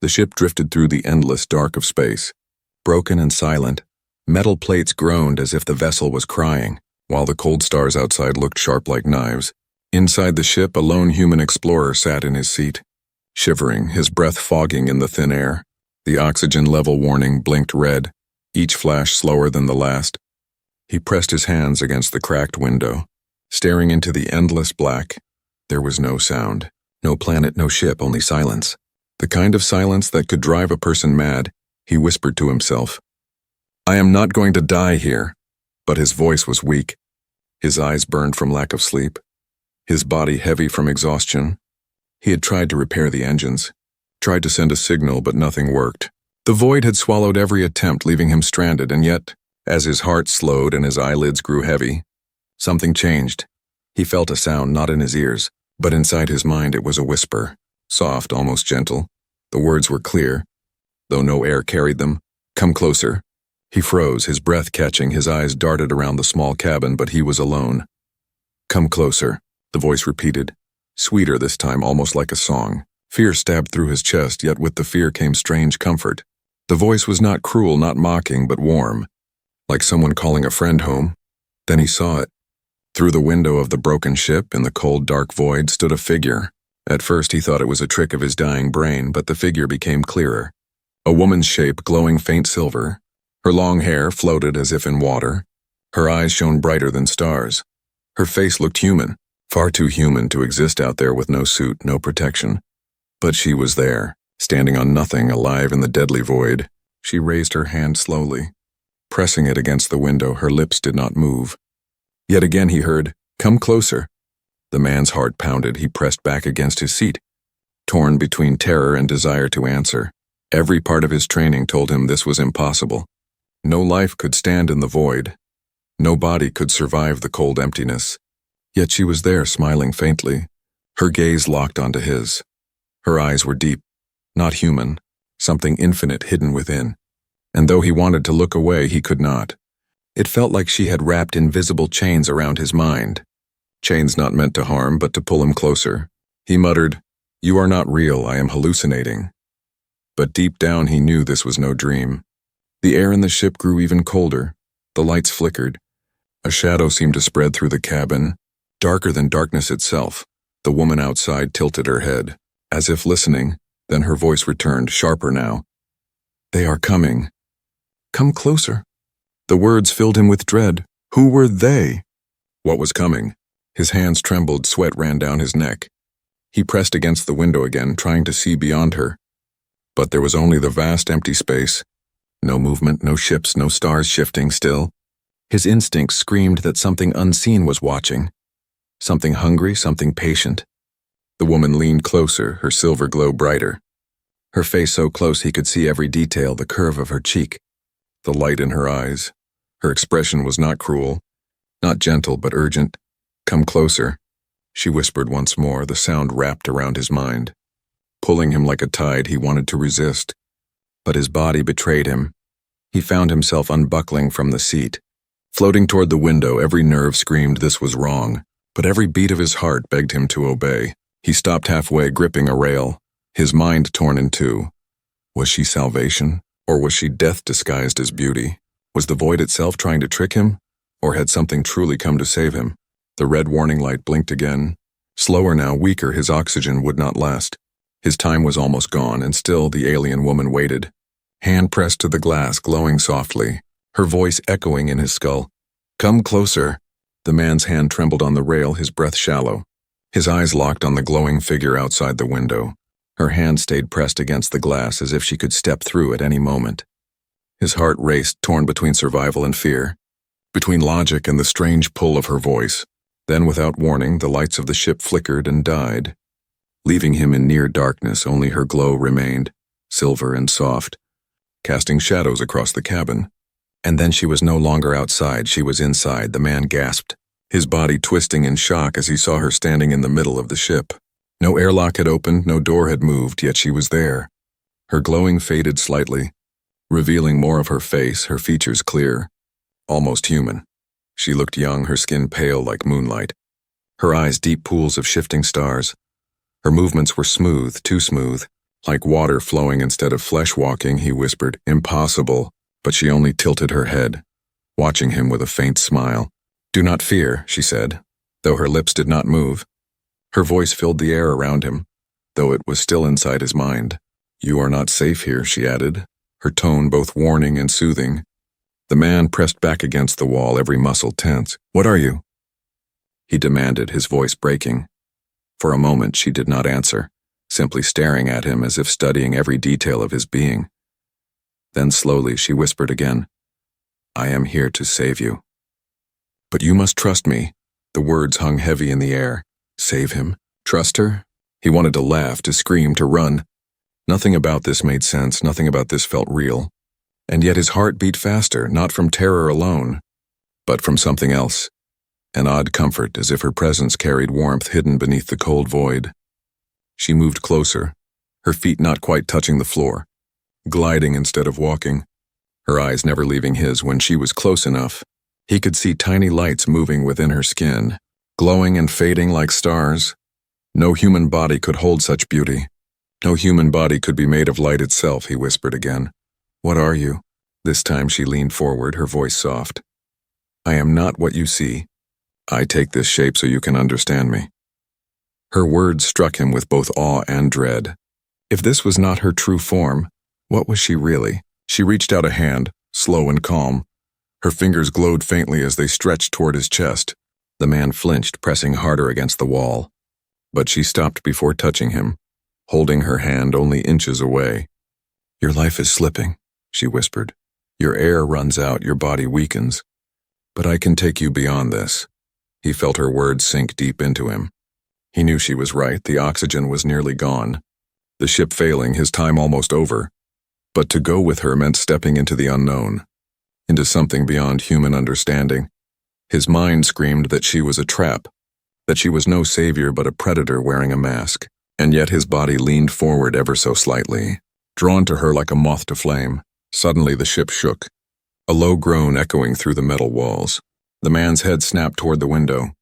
The ship drifted through the endless dark of space. Broken and silent, metal plates groaned as if the vessel was crying, while the cold stars outside looked sharp like knives. Inside the ship, a lone human explorer sat in his seat, shivering, his breath fogging in the thin air. The oxygen level warning blinked red, each flash slower than the last. He pressed his hands against the cracked window, staring into the endless black. There was no sound, no planet, no ship, only silence. The kind of silence that could drive a person mad. He whispered to himself, "I am not going to die here." But his voice was weak. His eyes burned from lack of sleep, his body heavy from exhaustion. He had tried to repair the engines, tried to send a signal, but nothing worked. The void had swallowed every attempt, leaving him stranded, and yet, as his heart slowed and his eyelids grew heavy, something changed. He felt a sound not in his ears, but inside his mind. It was a whisper, soft, almost gentle. The words were clear, though no air carried them. "Come closer." He froze, his breath catching, his eyes darted around the small cabin, but he was alone. "Come closer," the voice repeated, sweeter this time, almost like a song. Fear stabbed through his chest, yet with the fear came strange comfort. The voice was not cruel, not mocking, but warm, like someone calling a friend home. Then he saw it. Through the window of the broken ship, in the cold, dark void, stood a figure. At first he thought it was a trick of his dying brain, but the figure became clearer. A woman's shape, glowing faint silver. Her long hair floated as if in water. Her eyes shone brighter than stars. Her face looked human, far too human to exist out there with no suit, no protection. But she was there, standing on nothing, alive in the deadly void. She raised her hand slowly, pressing it against the window. Her lips did not move. Yet again he heard, "Come closer." The man's heart pounded. He pressed back against his seat, torn between terror and desire to answer. Every part of his training told him this was impossible. No life could stand in the void. No body could survive the cold emptiness. Yet she was there, smiling faintly. Her gaze locked onto his. Her eyes were deep, not human, something infinite hidden within. And though he wanted to look away, he could not. It felt like she had wrapped invisible chains around his mind. Chains not meant to harm, but to pull him closer. He muttered, "You are not real, I am hallucinating." But deep down he knew this was no dream. The air in the ship grew even colder. The lights flickered. A shadow seemed to spread through the cabin, darker than darkness itself. The woman outside tilted her head, as if listening, then her voice returned, sharper now. "They are coming. Come closer." The words filled him with dread. Who were they? What was coming? His hands trembled, sweat ran down his neck. He pressed against the window again, trying to see beyond her. But there was only the vast empty space. No movement, no ships, no stars shifting still. His instincts screamed that something unseen was watching. Something hungry, something patient. The woman leaned closer, her silver glow brighter. Her face so close he could see every detail, the curve of her cheek, the light in her eyes. Her expression was not cruel, not gentle, but urgent. "Come closer," she whispered once more, the sound wrapped around his mind. Pulling him like a tide, he wanted to resist. But his body betrayed him. He found himself unbuckling from the seat. Floating toward the window, every nerve screamed this was wrong, but every beat of his heart begged him to obey. He stopped halfway, gripping a rail, his mind torn in two. Was she salvation, or was she death disguised as beauty? Was the void itself trying to trick him, or had something truly come to save him? The red warning light blinked again. Slower now, weaker, his oxygen would not last. His time was almost gone, and still the alien woman waited. Hand pressed to the glass, glowing softly, her voice echoing in his skull. "Come closer." The man's hand trembled on the rail, his breath shallow. His eyes locked on the glowing figure outside the window. Her hand stayed pressed against the glass as if she could step through at any moment. His heart raced, torn between survival and fear, between logic and the strange pull of her voice. Then, without warning, the lights of the ship flickered and died. Leaving him in near darkness, only her glow remained, silver and soft, casting shadows across the cabin. And then she was no longer outside, she was inside. The man gasped, his body twisting in shock as he saw her standing in the middle of the ship. No airlock had opened, no door had moved, yet she was there. Her glowing faded slightly, revealing more of her face, her features clear, almost human. She looked young, her skin pale like moonlight, her eyes deep pools of shifting stars. Her movements were smooth, too smooth, Like water flowing instead of flesh walking, he whispered, impossible, but she only tilted her head, watching him with a faint smile. Do not fear, she said, though her lips did not move. Her voice filled the air around him, though it was still inside his mind. You are not safe here, she added, her tone both warning and soothing. The man pressed back against the wall, every muscle tense. What are you? He demanded, his voice breaking. For a moment she did not answer, simply staring at him as if studying every detail of his being. Then slowly she whispered again, I am here to save you. But you must trust me. The words hung heavy in the air. Save him? Trust her? He wanted to laugh, to scream, to run. Nothing about this made sense, nothing about this felt real. And yet his heart beat faster, not from terror alone, but from something else. An odd comfort, as if her presence carried warmth hidden beneath the cold void. She moved closer, her feet not quite touching the floor, gliding instead of walking, her eyes never leaving his. When she was close enough, he could see tiny lights moving within her skin, glowing and fading like stars. No human body could hold such beauty. No human body could be made of light itself, he whispered again. What are you? This time she leaned forward, her voice soft. I am not what you see. I take this shape so you can understand me. Her words struck him with both awe and dread. If this was not her true form, what was she really? She reached out a hand, slow and calm. Her fingers glowed faintly as they stretched toward his chest. The man flinched, pressing harder against the wall. But she stopped before touching him, holding her hand only inches away. Your life is slipping, she whispered. Your air runs out, your body weakens. But I can take you beyond this. He felt her words sink deep into him. He knew she was right. The oxygen was nearly gone. The ship failing, his time almost over. But to go with her meant stepping into the unknown, into something beyond human understanding. His mind screamed that she was a trap, that she was no savior but a predator wearing a mask. And yet his body leaned forward ever so slightly, drawn to her like a moth to flame. Suddenly the ship shook, a low groan echoing through the metal walls. The man's head snapped toward the window,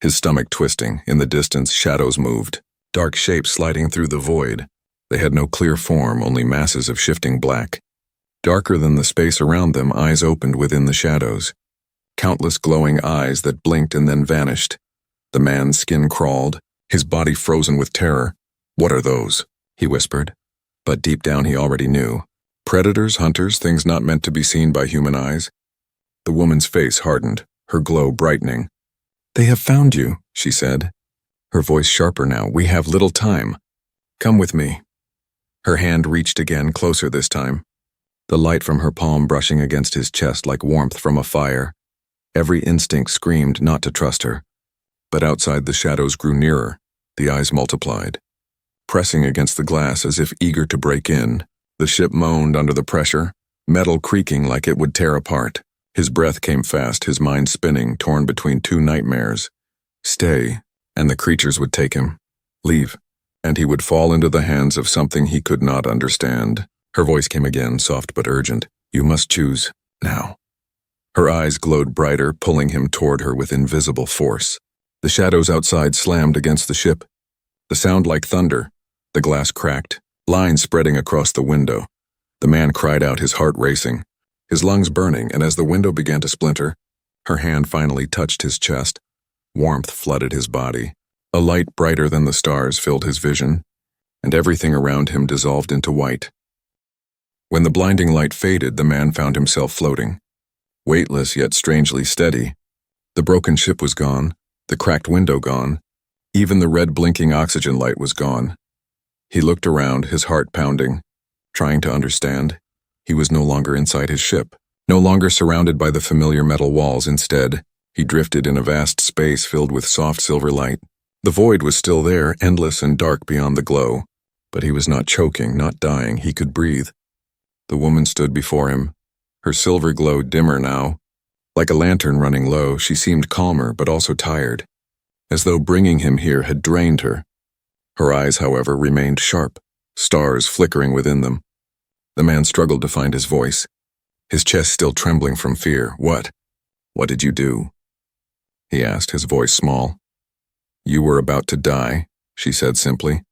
his stomach twisting. In the distance, shadows moved, dark shapes sliding through the void. They had no clear form, only masses of shifting black. Darker than the space around them, eyes opened within the shadows. Countless glowing eyes that blinked and then vanished. The man's skin crawled, his body frozen with terror. What are those? He whispered. But deep down he already knew. Predators, hunters, things not meant to be seen by human eyes. The woman's face hardened, her glow brightening. They have found you, she said, her voice sharper now. We have little time. Come with me. Her hand reached again, closer this time, the light from her palm brushing against his chest like warmth from a fire. Every instinct screamed not to trust her. But outside the shadows grew nearer, the eyes multiplied. Pressing against the glass as if eager to break in, the ship moaned under the pressure, metal creaking like it would tear apart. His breath came fast, his mind spinning, torn between two nightmares. Stay, and the creatures would take him. Leave, and he would fall into the hands of something he could not understand. Her voice came again, soft but urgent. You must choose, now. Her eyes glowed brighter, pulling him toward her with invisible force. The shadows outside slammed against the ship. The sound like thunder. The glass cracked, lines spreading across the window. The man cried out, his heart racing, his lungs burning, and as the window began to splinter, her hand finally touched his chest. Warmth flooded his body. A light brighter than the stars filled his vision, and everything around him dissolved into white. When the blinding light faded, the man found himself floating, weightless yet strangely steady. The broken ship was gone, the cracked window gone, even the red blinking oxygen light was gone. He looked around, his heart pounding, trying to understand. He was no longer inside his ship, no longer surrounded by the familiar metal walls. Instead, he drifted in a vast space filled with soft silver light. The void was still there, endless and dark beyond the glow, but he was not choking, not dying. He could breathe. The woman stood before him, her silver glow dimmer now. Like a lantern running low, she seemed calmer but also tired, as though bringing him here had drained her. Her eyes, however, remained sharp, stars flickering within them. The man struggled to find his voice, his chest still trembling from fear. What did you do? He asked, his voice small. You were about to die, she said simply.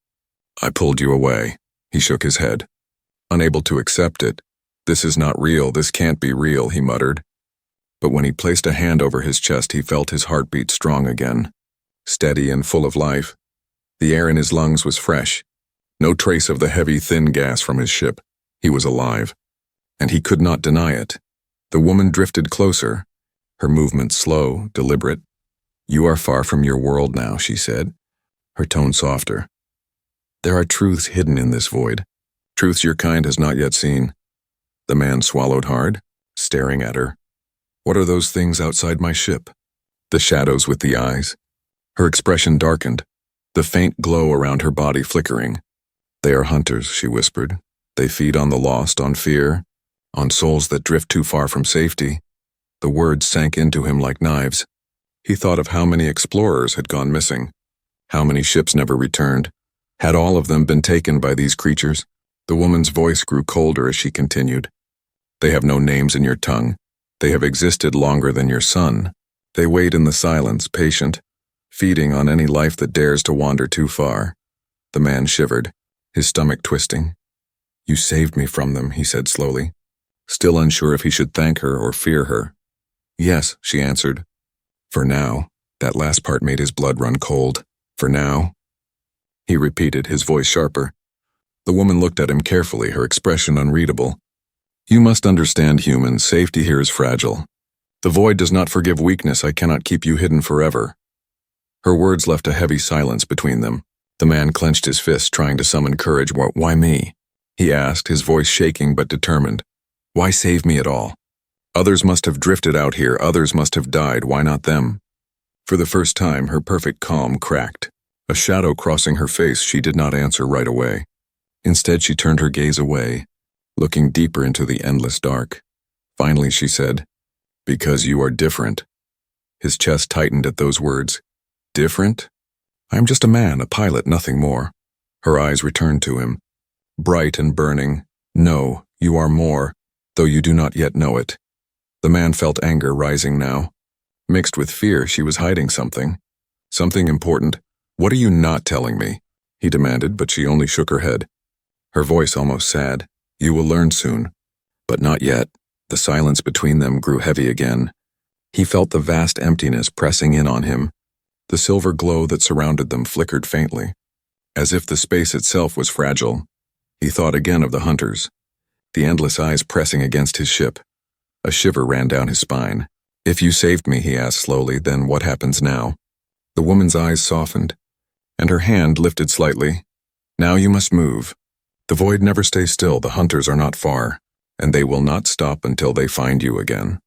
I pulled you away, He shook his head, unable to accept it. This is not real, this can't be real, he muttered. But when he placed a hand over his chest, he felt his heartbeat strong again, steady and full of life. The air in his lungs was fresh. No trace of the heavy, thin gas from his ship. He was alive, and he could not deny it. The woman drifted closer, her movements slow, deliberate. "You are far from your world now," she said, her tone softer. "There are truths hidden in this void, truths your kind has not yet seen." The man swallowed hard, staring at her. "What are those things outside my ship?" The shadows with the eyes. Her expression darkened, the faint glow around her body flickering. "They are hunters," she whispered. "They feed on the lost, on fear, on souls that drift too far from safety." The words sank into him like knives. He thought of how many explorers had gone missing, how many ships never returned. Had all of them been taken by these creatures? The woman's voice grew colder as she continued. "They have no names in your tongue. They have existed longer than your son. They wait in the silence, patient, feeding on any life that dares to wander too far." The man shivered, his stomach twisting. "You saved me from them," he said slowly, still unsure if he should thank her or fear her. "Yes," she answered. "For now." That last part made his blood run cold. "For now?" He repeated, his voice sharper. The woman looked at him carefully, her expression unreadable. "You must understand, human, safety here is fragile. The void does not forgive weakness. I cannot keep you hidden forever." Her words left a heavy silence between them. The man clenched his fist, trying to summon courage. "Why me?" he asked, his voice shaking but determined. "Why save me at all? Others must have drifted out here, others must have died, why not them?" For the first time, her perfect calm cracked. A shadow crossing her face, she did not answer right away. Instead, she turned her gaze away, looking deeper into the endless dark. Finally, she said, "Because you are different." His chest tightened at those words. "Different? I am just a man, a pilot, nothing more." Her eyes returned to him, bright and burning. "No, you are more, though you do not yet know it." The man felt anger rising now. Mixed with fear, she was hiding something. Something important. "What are you not telling me?" he demanded, but she only shook her head. Her voice almost sad. "You will learn soon." But not yet. The silence between them grew heavy again. He felt the vast emptiness pressing in on him. The silver glow that surrounded them flickered faintly, as if the space itself was fragile. He thought again of the hunters, the endless eyes pressing against his ship. A shiver ran down his spine. "If you saved me," he asked slowly, "then what happens now?" The woman's eyes softened, and her hand lifted slightly. "Now you must move. The void never stays still, the hunters are not far, and they will not stop until they find you again."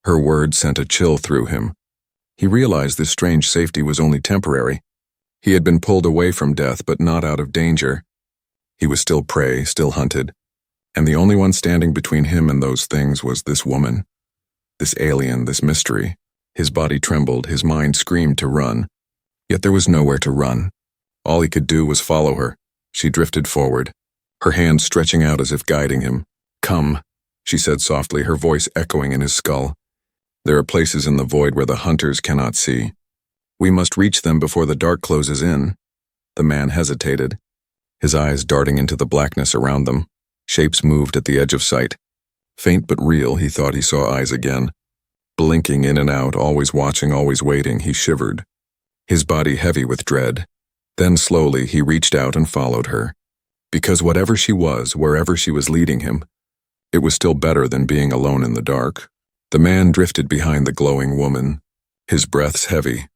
Her words sent a chill through him. He realized this strange safety was only temporary. He had been pulled away from death, but not out of danger. He was still prey, still hunted, and the only one standing between him and those things was this woman, this alien, this mystery. His body trembled, his mind screamed to run. Yet there was nowhere to run. All he could do was follow her. She drifted forward, her hand stretching out as if guiding him. "Come," she said softly, her voice echoing in his skull. "There are places in the void where the hunters cannot see. We must reach them before the dark closes in." The man hesitated, his eyes darting into the blackness around them. Shapes moved at the edge of sight. Faint but real, he thought he saw eyes again. Blinking in and out, always watching, always waiting, he shivered, his body heavy with dread. Then slowly he reached out and followed her. Because whatever she was, wherever she was leading him, it was still better than being alone in the dark. The man drifted behind the glowing woman, his breaths heavy,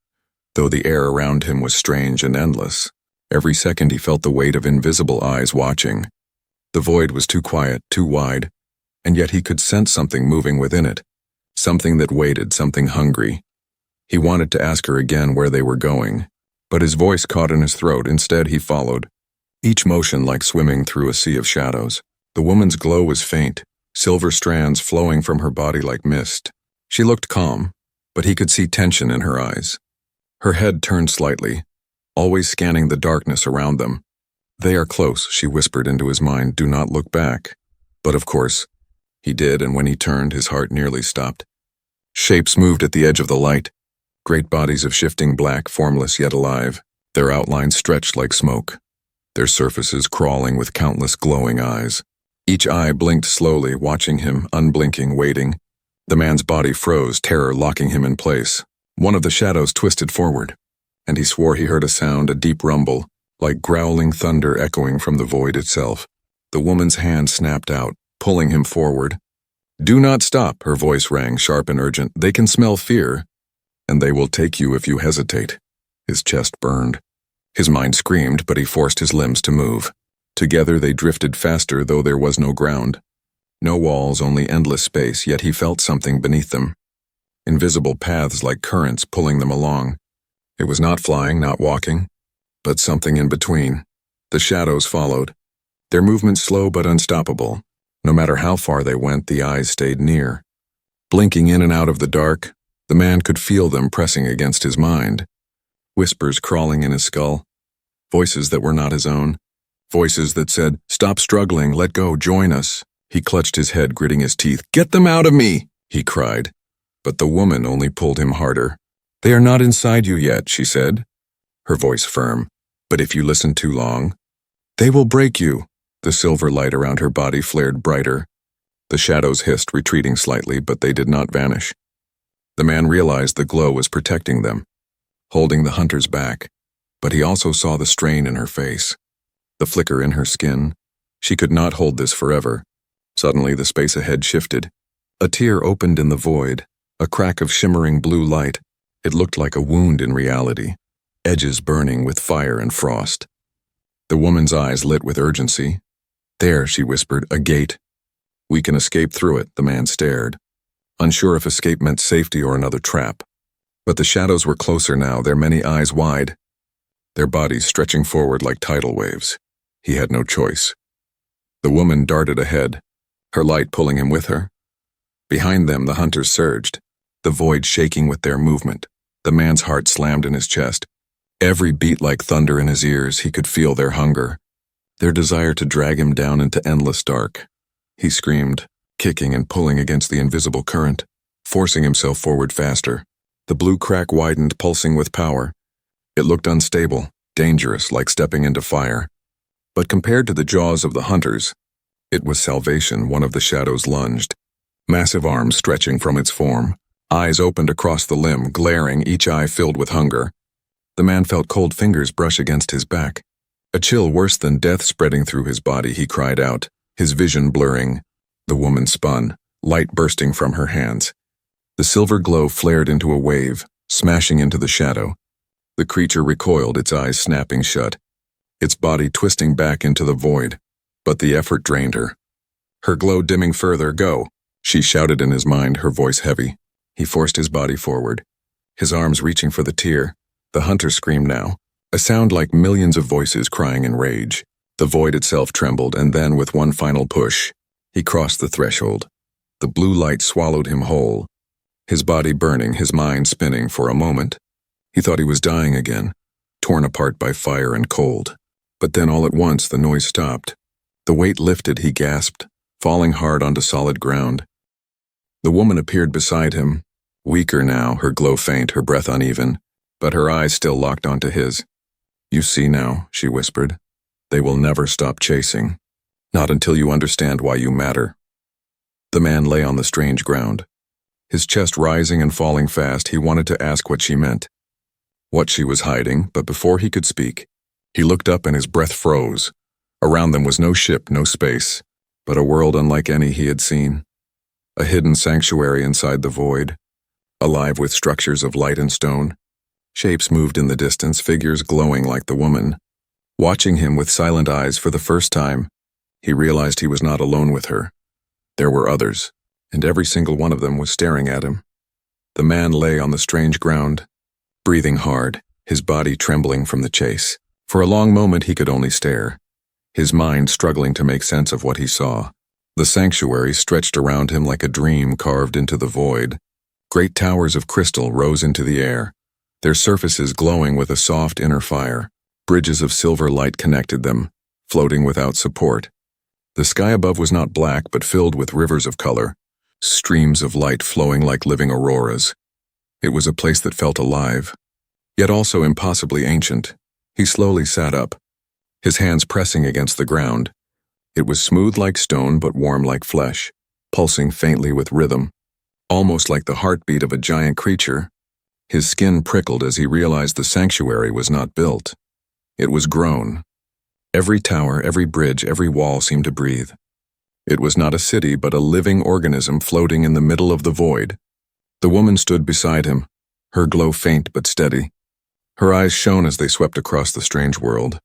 though the air around him was strange and endless. Every second he felt the weight of invisible eyes watching. The void was too quiet, too wide, and yet he could sense something moving within it, something that waited, something hungry. He wanted to ask her again where they were going, but his voice caught in his throat. Instead he followed, each motion like swimming through a sea of shadows. The woman's glow was faint, silver strands flowing from her body like mist. She looked calm, but he could see tension in her eyes. Her head turned slightly, always scanning the darkness around them. "They are close," she whispered into his mind. "Do not look back." But of course, he did, and when he turned, his heart nearly stopped. Shapes moved at the edge of the light, great bodies of shifting black, formless yet alive. Their outlines stretched like smoke. their surfaces crawling with countless glowing eyes. Each eye blinked slowly, watching him, unblinking, waiting. The man's body froze, terror locking him in place. One of the shadows twisted forward, and he swore he heard a sound, a deep rumble, like growling thunder echoing from the void itself. The woman's hand snapped out, pulling him forward. "Do not stop," her voice rang, sharp and urgent. "They can smell fear, and they will take you if you hesitate." His chest burned. His mind screamed, but he forced his limbs to move. Together they drifted faster, though there was no ground. No walls, only endless space, yet he felt something beneath them. Invisible paths like currents pulling them along. It was not flying, not walking, but something in between. The shadows followed, their movement slow but unstoppable. No matter how far they went, the eyes stayed near. Blinking in and out of the dark, the man could feel them pressing against his mind. Whispers crawling in his skull. Voices that were not his own. Voices that said, "Stop struggling, let go, join us." He clutched his head, gritting his teeth. "Get them out of me!" he cried. But the woman only pulled him harder. "They are not inside you yet," she said, her voice firm. "But if you listen too long, they will break you." The silver light around her body flared brighter. The shadows hissed, retreating slightly, but they did not vanish. The man realized the glow was protecting them, holding the hunters back, but he also saw the strain in her face, the flicker in her skin. She could not hold this forever. Suddenly the space ahead shifted. A tear opened in the void, a crack of shimmering blue light. It looked like a wound in reality, edges burning with fire and frost. The woman's eyes lit with urgency. "There," she whispered, "a gate. We can escape through it." The man stared, unsure if escape meant safety or another trap. But the shadows were closer now, their many eyes wide, their bodies stretching forward like tidal waves. He had no choice. The woman darted ahead, her light pulling him with her. Behind them, the hunters surged, the void shaking with their movement. The man's heart slammed in his chest. Every beat like thunder in his ears. He could feel their hunger, their desire to drag him down into endless dark. He screamed, kicking and pulling against the invisible current, forcing himself forward faster. The blue crack widened, pulsing with power. It looked unstable, dangerous, like stepping into fire. But compared to the jaws of the hunters, it was salvation. One of the shadows lunged, massive arms stretching from its form, eyes opened across the limb, glaring, each eye filled with hunger. The man felt cold fingers brush against his back. A chill worse than death spreading through his body. He cried out, his vision blurring. The woman spun, light bursting from her hands. The silver glow flared into a wave, smashing into the shadow. The creature recoiled, its eyes snapping shut, its body twisting back into the void. But the effort drained her. Her glow dimming further. "Go," she shouted in his mind, her voice heavy. He forced his body forward, his arms reaching for the tear. The hunter screamed now, a sound like millions of voices crying in rage. The void itself trembled, and then with one final push, he crossed the threshold. The blue light swallowed him whole, his body burning, his mind spinning. For a moment, he thought he was dying again, torn apart by fire and cold. But then all at once the noise stopped. The weight lifted, he gasped, falling hard onto solid ground. The woman appeared beside him, weaker now, her glow faint, her breath uneven, but her eyes still locked onto his. "You see now," she whispered, "they will never stop chasing. Not until you understand why you matter." The man lay on the strange ground, his chest rising and falling fast. He wanted to ask what she meant, what she was hiding, but before he could speak, he looked up and his breath froze. Around them was no ship, no space, but a world unlike any he had seen. A hidden sanctuary inside the void, alive with structures of light and stone. Shapes moved in the distance, figures glowing like the woman. Watching him with silent eyes for the first time, he realized he was not alone with her. There were others, and every single one of them was staring at him. The man lay on the strange ground, breathing hard, his body trembling from the chase. For a long moment he could only stare, his mind struggling to make sense of what he saw. The sanctuary stretched around him like a dream carved into the void. Great towers of crystal rose into the air, their surfaces glowing with a soft inner fire. Bridges of silver light connected them, floating without support. The sky above was not black, but filled with rivers of color, streams of light flowing like living auroras. It was a place that felt alive, yet also impossibly ancient. He slowly sat up, his hands pressing against the ground. It was smooth like stone but warm like flesh, pulsing faintly with rhythm, almost like the heartbeat of a giant creature. His skin prickled as he realized the sanctuary was not built. It was grown. Every tower, every bridge, every wall seemed to breathe. It was not a city but a living organism floating in the middle of the void. The woman stood beside him, her glow faint but steady. Her eyes shone as they swept across the strange world.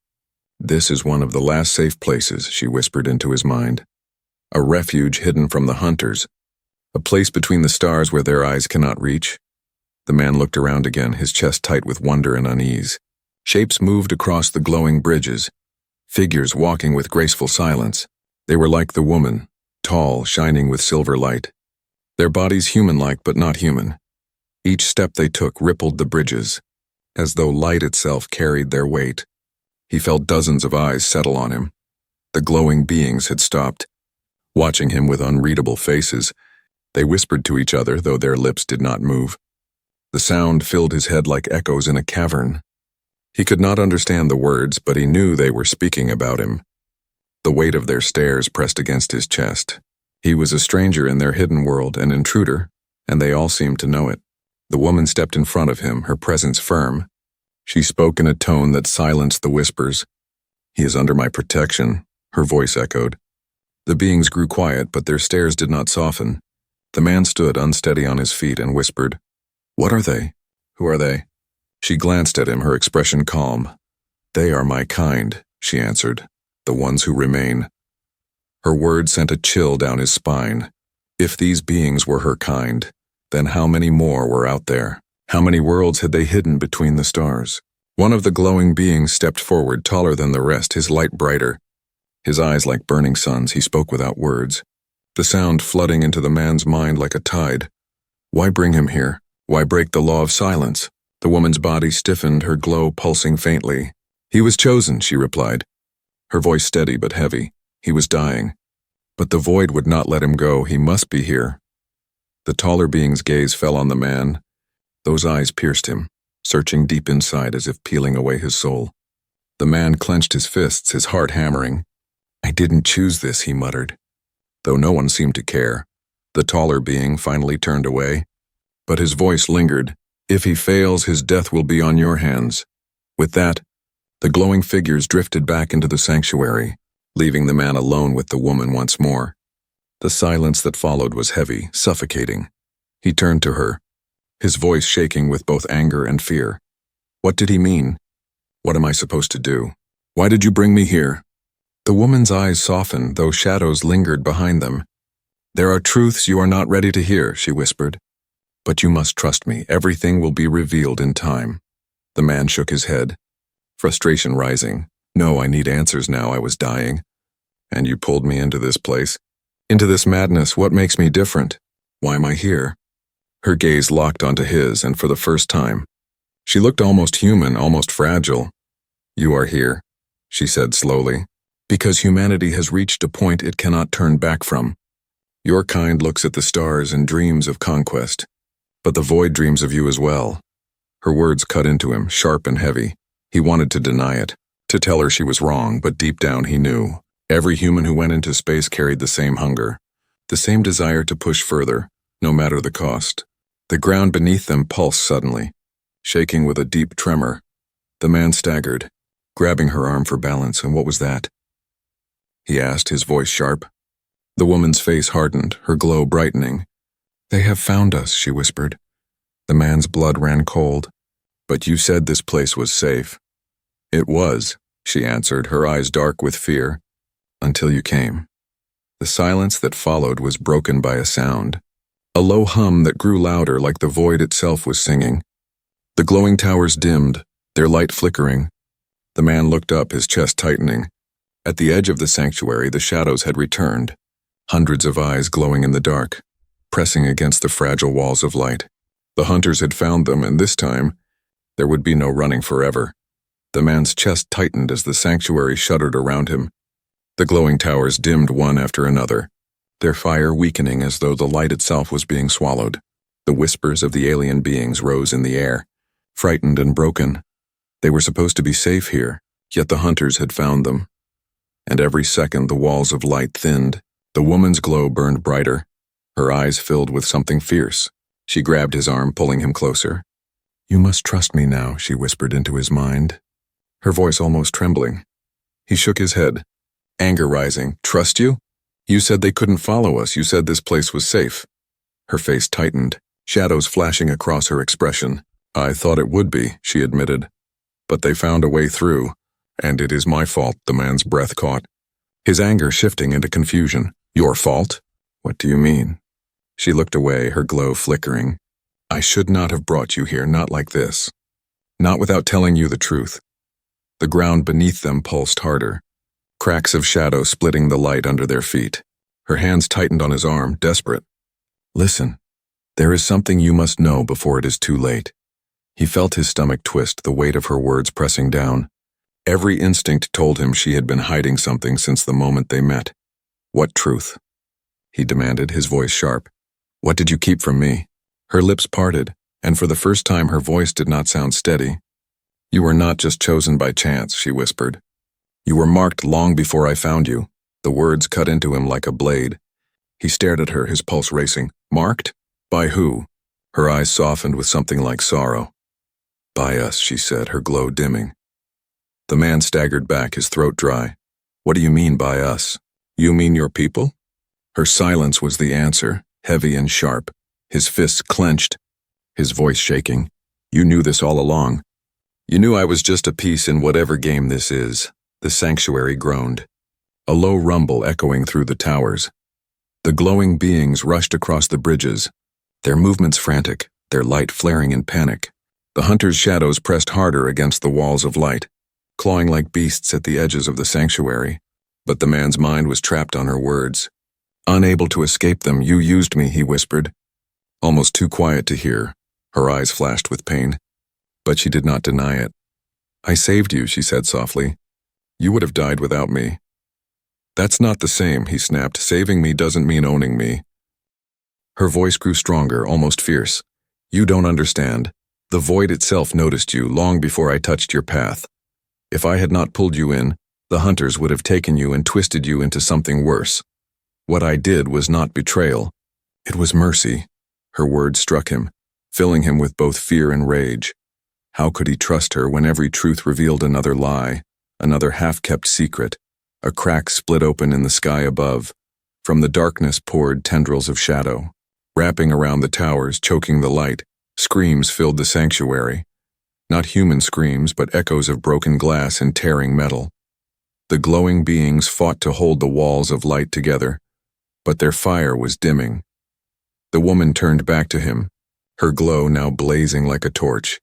"This is one of the last safe places," she whispered into his mind. "A refuge hidden from the hunters. A place between the stars where their eyes cannot reach." The man looked around again, his chest tight with wonder and unease. Shapes moved across the glowing bridges, figures walking with graceful silence. They were like the woman, tall, shining with silver light. Their bodies human-like but not human. Each step they took rippled the bridges, as though light itself carried their weight. He felt dozens of eyes settle on him. The glowing beings had stopped, watching him with unreadable faces. They whispered to each other, though their lips did not move. The sound filled his head like echoes in a cavern. He could not understand the words, but he knew they were speaking about him. The weight of their stares pressed against his chest. He was a stranger in their hidden world, an intruder, and they all seemed to know it. The woman stepped in front of him, her presence firm. She spoke in a tone that silenced the whispers. "He is under my protection," her voice echoed. The beings grew quiet, but their stares did not soften. The man stood unsteady on his feet and whispered, "What are they? Who are they?" She glanced at him, her expression calm. "They are my kind," she answered, "the ones who remain." Her words sent a chill down his spine. If these beings were her kind, then how many more were out there? How many worlds had they hidden between the stars? One of the glowing beings stepped forward, taller than the rest, his light brighter. His eyes like burning suns, he spoke without words, the sound flooding into the man's mind like a tide. Why bring him here? Why break the law of silence? The woman's body stiffened, her glow pulsing faintly. "He was chosen," she replied, her voice steady but heavy. "He was dying. But the void would not let him go. He must be here." The taller being's gaze fell on the man. Those eyes pierced him, searching deep inside as if peeling away his soul. The man clenched his fists, his heart hammering. "I didn't choose this," he muttered, though no one seemed to care. The taller being finally turned away, but his voice lingered. "If he fails, his death will be on your hands." With that, the glowing figures drifted back into the sanctuary, leaving the man alone with the woman once more. The silence that followed was heavy, suffocating. He turned to her, his voice shaking with both anger and fear. "What did he mean? What am I supposed to do? Why did you bring me here?" The woman's eyes softened, though shadows lingered behind them. "There are truths you are not ready to hear," she whispered. "But you must trust me. Everything will be revealed in time." The man shook his head, frustration rising. "No, I need answers now. I was dying. And you pulled me into this place. Into this madness. What makes me different? Why am I here?" Her gaze locked onto his, and for the first time, she looked almost human, almost fragile. "You are here," she said slowly, "because humanity has reached a point it cannot turn back from. Your kind looks at the stars and dreams of conquest, but the void dreams of you as well." Her words cut into him, sharp and heavy. He wanted to deny it, to tell her she was wrong, but deep down he knew. Every human who went into space carried the same hunger, the same desire to push further, no matter the cost. The ground beneath them pulsed suddenly, shaking with a deep tremor. The man staggered, grabbing her arm for balance. "And what was that?" he asked, his voice sharp. The woman's face hardened, her glow brightening. "They have found us," she whispered. The man's blood ran cold. "But you said this place was safe." "It was," she answered, her eyes dark with fear, "until you came." The silence that followed was broken by a sound, a low hum that grew louder like the void itself was singing. The glowing towers dimmed, their light flickering. The man looked up, his chest tightening. At the edge of the sanctuary, the shadows had returned, hundreds of eyes glowing in the dark, pressing against the fragile walls of light. The hunters had found them, and this time, there would be no running forever. The man's chest tightened as the sanctuary shuddered around him. The glowing towers dimmed one after another, their fire weakening as though the light itself was being swallowed. The whispers of the alien beings rose in the air, frightened and broken. They were supposed to be safe here, Yet the hunters had found them, and every second the walls of light thinned. The woman's glow burned brighter, her eyes filled with something fierce. She grabbed his arm, pulling him closer. "You must trust me now," she whispered into his mind, her voice almost trembling. He shook his head, anger rising. "Trust you? You said they couldn't follow us. You said this place was safe." Her face tightened, shadows flashing across her expression. "I thought it would be," she admitted. "But they found a way through, and it is my fault," the man's breath caught, his anger shifting into confusion. "Your fault? What do you mean?" She looked away, her glow flickering. "I should not have brought you here, not like this. Not without telling you the truth." The ground beneath them pulsed harder, cracks of shadow splitting the light under their feet. Her hands tightened on his arm, desperate. "Listen, there is something you must know before it is too late." He felt his stomach twist, the weight of her words pressing down. Every instinct told him she had been hiding something since the moment they met. "What truth?" he demanded, his voice sharp. "What did you keep from me?" Her lips parted, and for the first time her voice did not sound steady. "You were not just chosen by chance," she whispered. "You were marked long before I found you." The words cut into him like a blade. He stared at her, his pulse racing. "Marked? By who?" Her eyes softened with something like sorrow. "By us," she said, her glow dimming. The man staggered back, his throat dry. "What do you mean by us? You mean your people?" Her silence was the answer, heavy and sharp, his fists clenched, his voice shaking. "You knew this all along. You knew I was just a piece in whatever game this is." The sanctuary groaned, a low rumble echoing through the towers. The glowing beings rushed across the bridges, their movements frantic, their light flaring in panic. The hunters' shadows pressed harder against the walls of light, clawing like beasts at the edges of the sanctuary. But the man's mind was trapped on her words. Unable to escape them. "You used me," he whispered, almost too quiet to hear. Her eyes flashed with pain, but she did not deny it. "I saved you," she said softly. "You would have died without me." "That's not the same," he snapped. "Saving me doesn't mean owning me." Her voice grew stronger, almost fierce. "You don't understand. The void itself noticed you long before I touched your path. If I had not pulled you in, the hunters would have taken you and twisted you into something worse. What I did was not betrayal. It was mercy." Her words struck him, filling him with both fear and rage. How could he trust her when every truth revealed another lie, another half-kept secret? A crack split open in the sky above. From the darkness poured tendrils of shadow, wrapping around the towers, choking the light. Screams filled the sanctuary. Not human screams, but echoes of broken glass and tearing metal. The glowing beings fought to hold the walls of light together, but their fire was dimming. The woman turned back to him, her glow now blazing like a torch.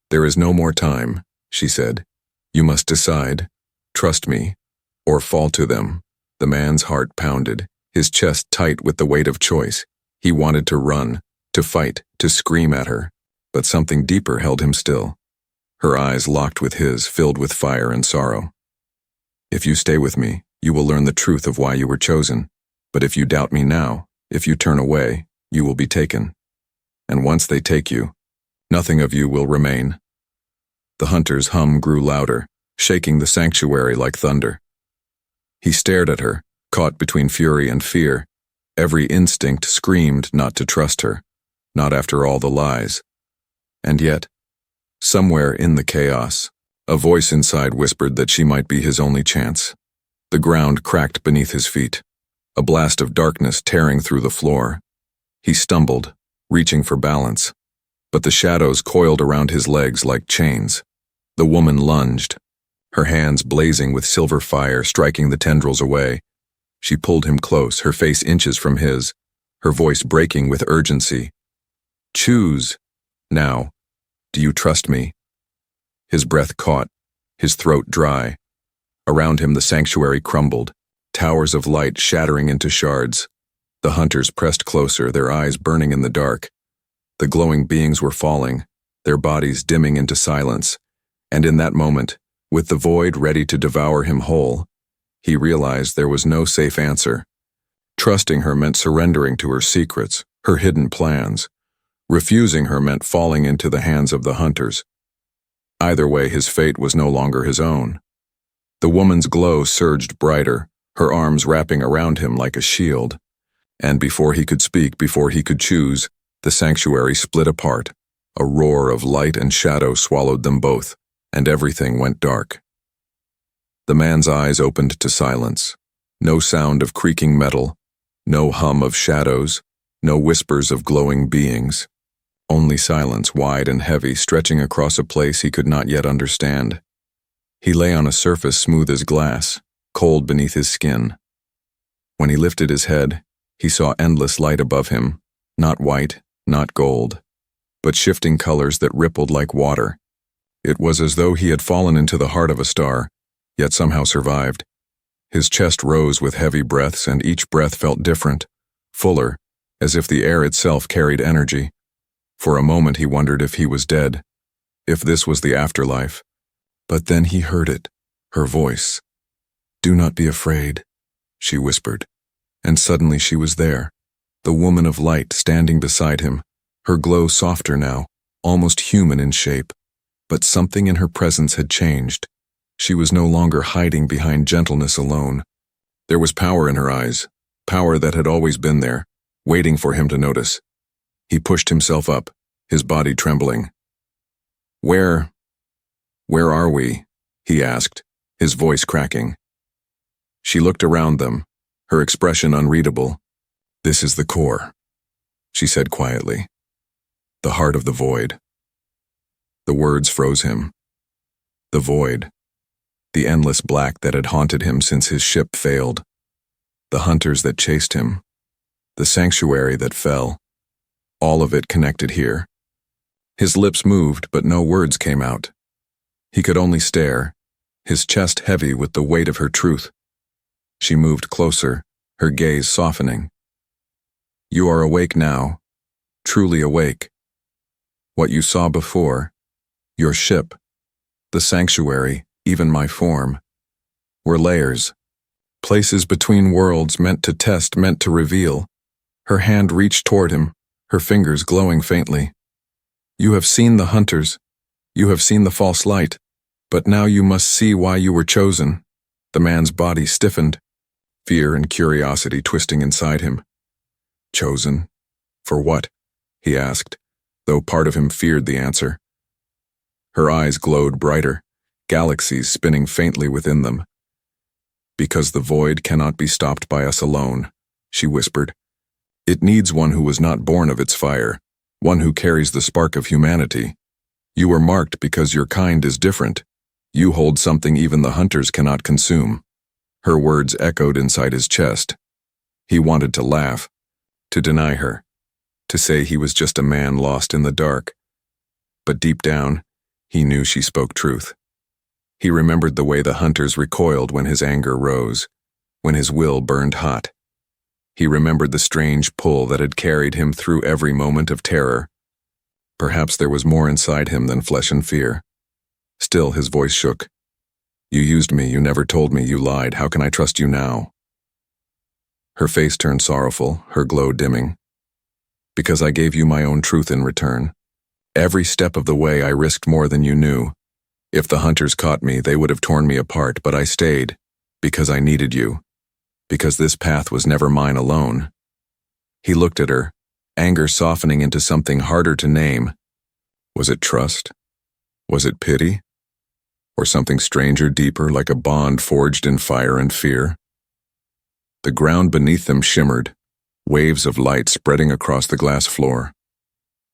"There is no more time," she said. "You must decide. Trust me, or fall to them." The man's heart pounded, his chest tight with the weight of choice. He wanted to run, to fight, to scream at her, but something deeper held him still. Her eyes locked with his, filled with fire and sorrow. "If you stay with me, you will learn the truth of why you were chosen. But if you doubt me now, if you turn away, you will be taken. And once they take you, nothing of you will remain." The hunter's hum grew louder, shaking the sanctuary like thunder. He stared at her, caught between fury and fear. Every instinct screamed not to trust her, not after all the lies. And yet, somewhere in the chaos, a voice inside whispered that she might be his only chance. The ground cracked beneath his feet, a blast of darkness tearing through the floor. He stumbled, reaching for balance, but the shadows coiled around his legs like chains. The woman lunged, her hands blazing with silver fire, striking the tendrils away. She pulled him close, her face inches from his, her voice breaking with urgency. "Choose. Now. Do you trust me?" His breath caught, his throat dry. Around him the sanctuary crumbled, towers of light shattering into shards. The hunters pressed closer, their eyes burning in the dark. The glowing beings were falling, their bodies dimming into silence. And in that moment, with the void ready to devour him whole, he realized there was no safe answer. Trusting her meant surrendering to her secrets, her hidden plans. Refusing her meant falling into the hands of the hunters. Either way, his fate was no longer his own. The woman's glow surged brighter, her arms wrapping around him like a shield. And before he could speak, before he could choose, the sanctuary split apart. A roar of light and shadow swallowed them both, and everything went dark. The man's eyes opened to silence. No sound of creaking metal, no hum of shadows, no whispers of glowing beings. Only silence, wide and heavy, stretching across a place he could not yet understand. He lay on a surface smooth as glass, cold beneath his skin. When he lifted his head, he saw endless light above him, not white, not gold, but shifting colors that rippled like water. It was as though he had fallen into the heart of a star, yet somehow survived. His chest rose with heavy breaths, and each breath felt different, fuller, as if the air itself carried energy. For a moment he wondered if he was dead, if this was the afterlife. But then he heard it, her voice. "Do not be afraid," she whispered. And suddenly she was there, the woman of light standing beside him, her glow softer now, almost human in shape. But something in her presence had changed. She was no longer hiding behind gentleness alone. There was power in her eyes, power that had always been there, waiting for him to notice. He pushed himself up, his body trembling. Where are we?" he asked, his voice cracking. She looked around them, her expression unreadable. "This is the core," she said quietly. "The heart of the void." The words froze him. The void. The endless black that had haunted him since his ship failed. The hunters that chased him. The sanctuary that fell. All of it connected here. His lips moved, but no words came out. He could only stare, his chest heavy with the weight of her truth. She moved closer, her gaze softening. "You are awake now, truly awake. What you saw before, your ship, the sanctuary, even my form, were layers, places between worlds meant to test, meant to reveal." Her hand reached toward him, her fingers glowing faintly. "You have seen the hunters, you have seen the false light, but now you must see why you were chosen." The man's body stiffened, fear and curiosity twisting inside him. "Chosen? For what?" he asked, though part of him feared the answer. Her eyes glowed brighter, galaxies spinning faintly within them. "Because the void cannot be stopped by us alone," she whispered. "It needs one who was not born of its fire, one who carries the spark of humanity. You were marked because your kind is different. You hold something even the hunters cannot consume." Her words echoed inside his chest. He wanted to laugh, to deny her, to say he was just a man lost in the dark. But deep down, he knew she spoke truth. He remembered the way the hunters recoiled when his anger rose, when his will burned hot. He remembered the strange pull that had carried him through every moment of terror. Perhaps there was more inside him than flesh and fear. Still, his voice shook. "You used me, you never told me, you lied. How can I trust you now?" Her face turned sorrowful, her glow dimming. "Because I gave you my own truth in return. Every step of the way I risked more than you knew. If the hunters caught me, they would have torn me apart, but I stayed, because I needed you. Because this path was never mine alone." He looked at her, anger softening into something harder to name. Was it trust? Was it pity? Or something stranger, deeper, like a bond forged in fire and fear? The ground beneath them shimmered, waves of light spreading across the glass floor.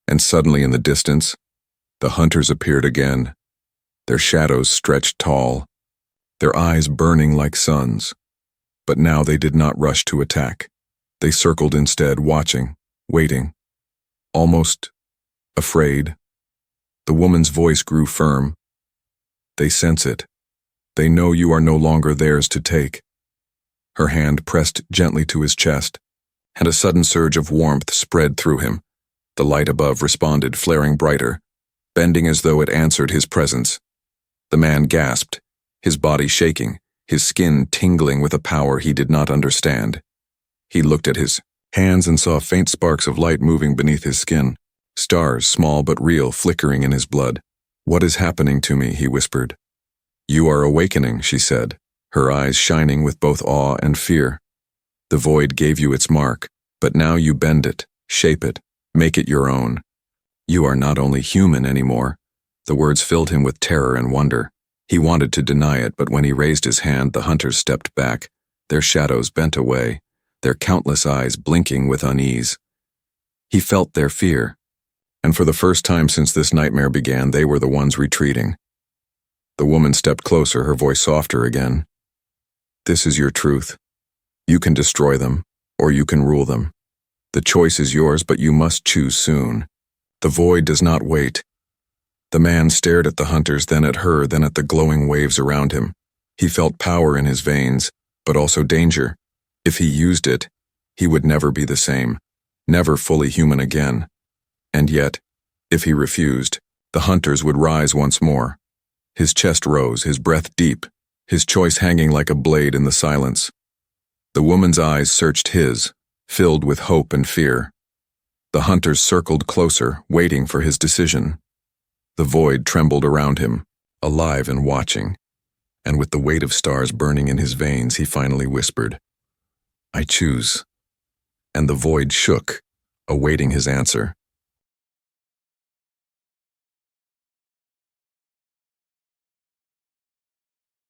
And suddenly in the distance, the hunters appeared again, their shadows stretched tall, their eyes burning like suns. But now they did not rush to attack. They circled instead, watching, waiting, almost afraid. The woman's voice grew firm. "They sense it. They know you are no longer theirs to take." Her hand pressed gently to his chest, and a sudden surge of warmth spread through him. The light above responded, flaring brighter, bending as though it answered his presence. The man gasped, his body shaking, his skin tingling with a power he did not understand. He looked at his hands and saw faint sparks of light moving beneath his skin, stars, small but real, flickering in his blood. "What is happening to me?" he whispered. You are awakening, she said, her eyes shining with both awe and fear. The void gave you its mark, but now you bend it, shape it, make it your own. You are not only human anymore. The words filled him with terror and wonder. He wanted to deny it, but when he raised his hand, the hunters stepped back, their shadows bent away, their countless eyes blinking with unease. He felt their fear, and for the first time since this nightmare began, they were the ones retreating. The woman stepped closer, her voice softer again. This is your truth. You can destroy them, or you can rule them. The choice is yours, but you must choose soon. The void does not wait. The man stared at the hunters, then at her, then at the glowing waves around him. He felt power in his veins, but also danger. If he used it, he would never be the same, never fully human again. And yet, if he refused, the hunters would rise once more. His chest rose, his breath deep, his choice hanging like a blade in the silence. The woman's eyes searched his, filled with hope and fear. The hunters circled closer, waiting for his decision. The void trembled around him, alive and watching, and with the weight of stars burning in his veins, he finally whispered, I choose. And the void shook, awaiting his answer.